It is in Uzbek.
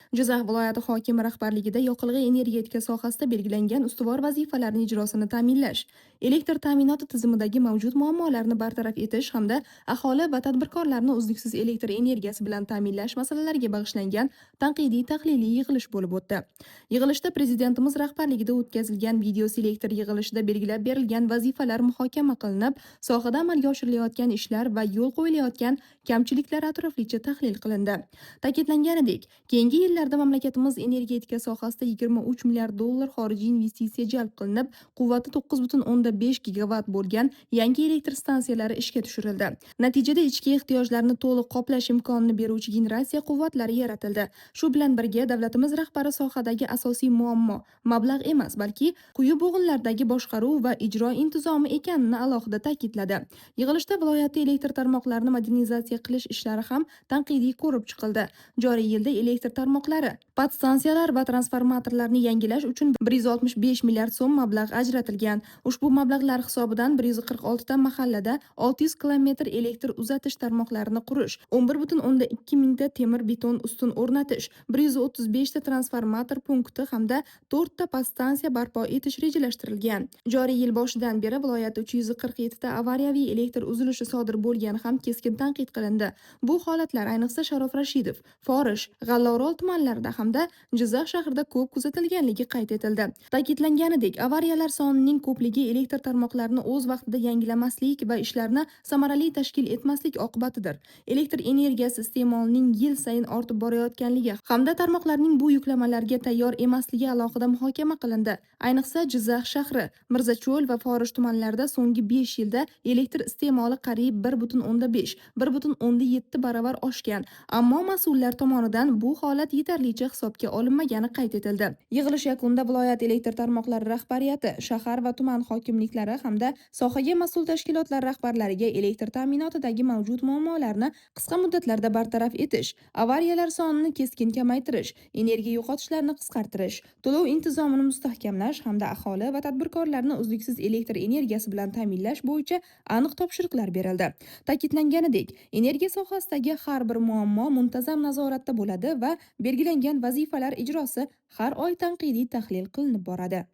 Jizzax viloyati hokimi rahbarligida yoqilg'i energetika sohasida belgilangan ustuvor vazifalarning ijrosini ta'minlash, elektr ta'minoti tizimidagi mavjud muammolarni bartaraf etish hamda aholi va tadbirkorlarni uzluksiz elektr energiyasi bilan ta'minlash masalalariga bag'ishlangan tanqidiy-tahliliy yig'ilish bo'lib o'tdi. Yig'ilishda Prezidentimiz rahbarligida o'tkazilgan videoselektor yig'ilishida belgilab berilgan vazifalar muhokama qilinib, sohada amalga oshirilayotgan ishlar va yo'l qo'yilayotgan kamchiliklar atroflicha tahlil qilindi. Ta'kidlanganidek, keyingi yillarda mamlakatimiz energetika sohasida 23 milliard dollar xorijiy investitsiya jalb qilinib, quvvati 9,5 gigavat bo'lgan yangi elektr stansiyalari ishga tushirildi. Natijada ichki ehtiyojlarni to'liq qoplash imkonini beruvchi generatsiya quvvatlari yaratildi. Shu bilan birga davlatimiz rahbari sohadagi asosiy muammo mablag' emas, balki quyi bo'g'inlardagi boshqaruv va ijro intizomi ekanini alohida ta'kidladi. Yig'ilishda viloyatda elektr tarmoqlarini modernizatsiya qilish ishlari ham tanqidiy ko'rib chiqildi. Joriy yilda elektr tarmoqlari, podstansiyalar va transformatorlarni yangilash uchun 165 milliard so'm mablag' ajratilgan. Ushbu mablag'lar hisobidan 146 ta mahallada 600 kilometr elektr uzatish tarmoqlarini qurish, 11,2 mingta temir beton ustun o'rnatish, 135 ta transformator punkti hamda 4 ta podstansiya barpo etish rejalashtirilgan. Joriy yil boshidan beri viloyatda 347 ta avariyaviy elektr uzilishi sodir bo'lgani ham keskin tanqid qilindi. Bu holatlar ayniqsa Sharof Rashidov, Forish, G'allaorol tumanlarida hamda Jizzax shahrida ko'p kuzatilganligi qayd etildi. Ta'kidlanganidek, avariyalar sonining ko'pligi elektr tarmoqlarini o'z vaqtida yangilamaslik va ishlarni samarali tashkil etmaslik oqibatidir. Elektr energiyasi iste'molining yil sayin ortib borayotganligi hamda tarmoqlarning bu yuklamalarga tayyor emasligi alohida muhokama qilindi. Ayniqsa Jizzax shahri, Mirzacho'l va Forish tumanlarida so'nggi 5 yilda elektr iste'moli qariyb 1,5-1,7 baravar oshgan, ammo mas'ullar tomonidan bu holat yetarlicha hisobga olinmagani qayd etildi. Yig'ilish yakunida viloyat elektr tarmoqlari rahbariyati, shahar va tuman hokimliklari hamda sohaga mas'ul tashkilotlar rahbarlariga elektr ta'minotidagi mavjud muammolarni qisqa muddatlarda bartaraf etish, avariyalar sonini keskin kamaytirish, energiya yo'qotishlarni qisqartirish, to'lov intizomini mustahkamlash hamda aholi va tadbirkorlarni uzluksiz elektr energiyasi bilan ta'minlash bo'yicha aniq topshiriqlar berildi. Ta'kidlanganidek, energiya sohasidagi har bir muammo muntazam nazoratda bo'ladi va belgilangan vazifalar ijrosi har oy tanqidiy tahlil qilinib boradi.